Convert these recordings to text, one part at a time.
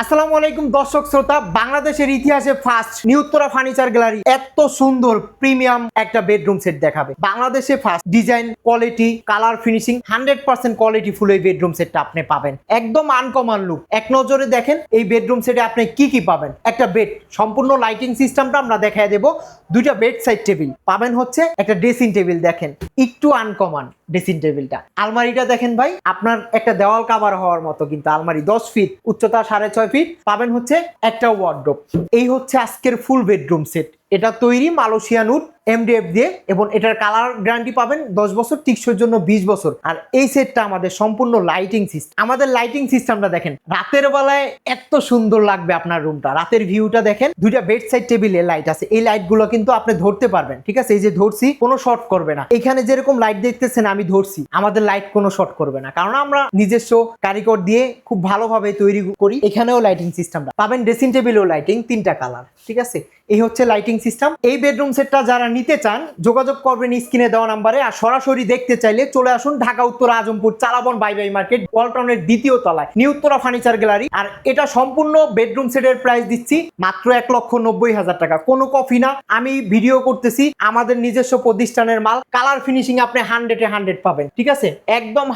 আসসালামু আলাইকুম দর্শক শ্রোতা, বাংলাদেশের ইতিহাসে ফার্স্ট নিউত্তরা ফার্নিচার গ্যালারি এত সুন্দর প্রিমিয়াম একটা বেডরুম সেট দেখাবে। বাংলাদেশে first design, quality, colour, finishing 100% quality full এই বেডরুম সেটটা আপনি পাবেন। একদম আনকমন লুক। এক নজরে দেখেন এই বেডরুম সেটে আপনি কি কি পাবেন। একটা বেড, সম্পূর্ণ লাইটিং সিস্টেমটা আমরা দেখায় দেব। দুইটা বেড সাইড টেবিল পাবেন, হচ্ছে একটা ড্রেসিং টেবিল। দেখেন একটু আনকমন ড্রেসিং টেবিলটা। আলমারিটা দেখেন ভাই, আপনার একটা দেওয়াল কাভার হওয়ার মতো কিন্তু আলমারি, 10 ফিট উচ্চতা, 6.5 ফিট। পাবেন হচ্ছে একটা ওয়ার্ডরোব। এই হচ্ছে আজকের ফুল বেডরুম সেট। এটা তৈরি মালয়েশিয়ান উড এমডিএফ দিয়ে, এবং এটার কালার গ্যারান্টি পাবেন 10 বছর, টিকসইর জন্য 20 বছর। আর এই সেটটা আমাদের সম্পূর্ণ লাইটিং সিস্টেম। আমাদের লাইটিং সিস্টেমটা দেখেন, রাতের বেলায় এত সুন্দর লাগবে আপনার রুমটা। রাতের ভিউটা দেখেন, দুইটা বেড সাইড টেবিলে লাইট আছে। এই লাইটগুলো কিন্তু আপনি ধরতে পারবেন, ঠিক আছে? এই যে ধরছি, কোনো শর্ট করবে না। এখানে যেরকম লাইট দেখতেছেন আমি ধরছি, আমাদের লাইট কোনো শর্ট করবে না, কারণ আমরা নিজস্ব কারিগর দিয়ে খুব ভালোভাবে তৈরি করি। এখানেও লাইটিং সিস্টেমটা পাবেন, ড্রেসিং টেবিলেও লাইটিং, 3টা কালার, ঠিক আছে? এই হচ্ছে লাইটিং সিস্টেম। এই বেডরুম সেটটা যারা নিতে চান যোগাযোগ করবেন স্ক্রিনে দেওয়া নাম্বারে। আর সরাসরি দেখতে চাইলে চলে আসুন ঢাকা উত্তর আজমপুর চালাবন বাই বাই মার্কেট, ওয়ালটনের দ্বিতীয় তলায়, নিউত্তরা ফার্নিচার গ্যালারি। আর এটা সম্পূর্ণ বেডরুম সেটের প্রাইস দিচ্ছি মাত্র 1,90,000 টাকা। কোনো কফি না, আমি ভিডিও করতেছি, আমাদের নিজস্ব প্রতিষ্ঠানের মাল। কালার ফিনিশিং আপনি 100-এ 100 পাবেন, ঠিক আছে? একদম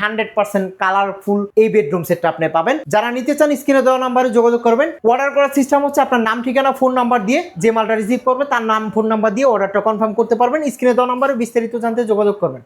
100% কালারফুল এই বেডরুম সেটটা আপনি পাবেন। যারা নিতে চান স্ক্রিনে দেওয়া নাম্বারে যোগাযোগ করবেন। অর্ডার করার সিস্টেম হচ্ছে আপনার নাম, ঠিকানা, ফোন নাম্বার দিয়ে যে মালটা রিসিভ করবে তার নাম, ফোন নাম্বার দিয়ে অর্ডারটা কনফার্ম করতে পারবেন। স্ক্রিনে দেওয়া নাম্বারে বিস্তারিত জানতে যোগাযোগ করবেন।